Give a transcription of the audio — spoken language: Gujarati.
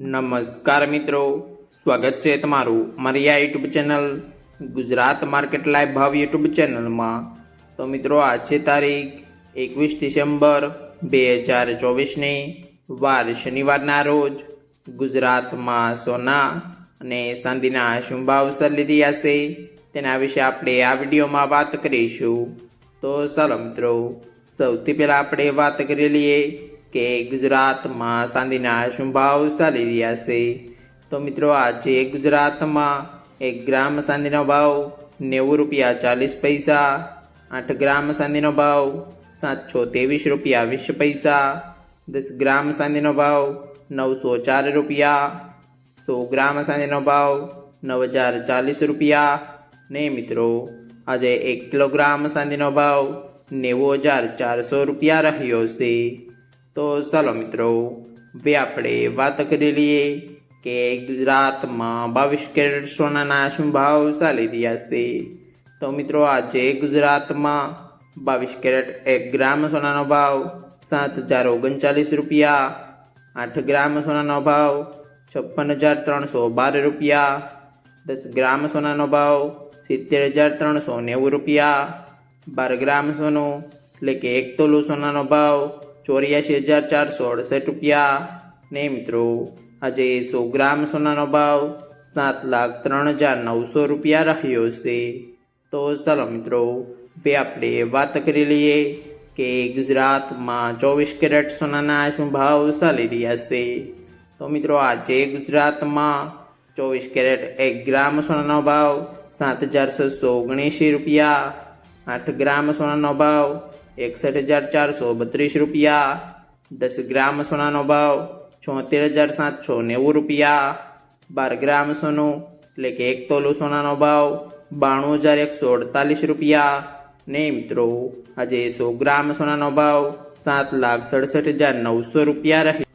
નમસ્કાર મિત્રો, સ્વાગત છે તમારું મારી આ YouTube channel Gujarat market live ભાવ યુટ્યુબ ચેનલમાં। તો મિત્રો આજ છે તારીખ 21 ડિસેમ્બર 2024ની વાર શનિવારના રોજ ગુજરાતમાં સોના અને ચાંદીના શું ભાવ ચાલી રહ્યા છે તેના વિશે આપણે આ વિડીયોમાં વાત કરીશું। તો ચાલો મિત્રો, સૌથી પહેલાં આપણે વાત કરી લઈએ કે ગુજરાતમાં ચાંદીના શું ભાવ ચાલી રહ્યા છે। તો મિત્રો આજે ગુજરાતમાં 1 ગ્રામ ચાંદીનો ભાવ 90 રૂપિયા 40 પૈસા, 8 ગ્રામ ચાંદીનો ભાવ 723 રૂપિયા 20 પૈસા, 10 ગ્રામ ચાંદીનો ભાવ 904 રૂપિયા, 100 ગ્રામ ચાંદીનો ભાવ 9040 રૂપિયા ને મિત્રો આજે 1 કિલોગ્રામ ચાંદીનો ભાવ 90400 રૂપિયા રહ્યો છે। તો ચાલો મિત્રો, હવે આપણે વાત કરી લઈએ કે ગુજરાતમાં 22 કેરેટ સોનાના શું ભાવ ચાલી રહ્યા છે। તો મિત્રો આજે ગુજરાતમાં 22 કેરેટ 1 ગ્રામ સોનાનો ભાવ 7039 રૂપિયા, 8 ગ્રામ સોનાનો ભાવ 56312 રૂપિયા, 10 ગ્રામ સોનાનો ભાવ 70390 રૂપિયા, 12 ગ્રામ સોનું એટલે કે 1 તોલું સોનાનો ભાવ 84,468 રૂપિયા ને મિત્રો આજે 100 ગ્રામ સોનાનો ભાવ 7,03,900 રૂપિયા રહ્યો છે। તો ચાલો મિત્રો, હવે આપણે વાત કરી લઈએ કે ગુજરાતમાં 24 કેરેટ સોનાના શું ભાવ ચાલી રહ્યા છે। તો મિત્રો આજે ગુજરાતમાં 24 કેરેટ 1 ગ્રામ સોનાનો ભાવ 7,679 રૂપિયા, 8 ગ્રામ સોનાનો ભાવ 61,432 રૂપિયા, 10 ગ્રામ સોનાનો ભાવ 76,790 રૂપિયા, 12 ગ્રામ સોનું એટલે કે 1 તોલું સોનાનો ભાવ 92,148 રૂપિયા ને મિત્રો આજે 100 ગ્રામ સોનાનો ભાવ 7,67,900 રૂપિયા રહ્યો।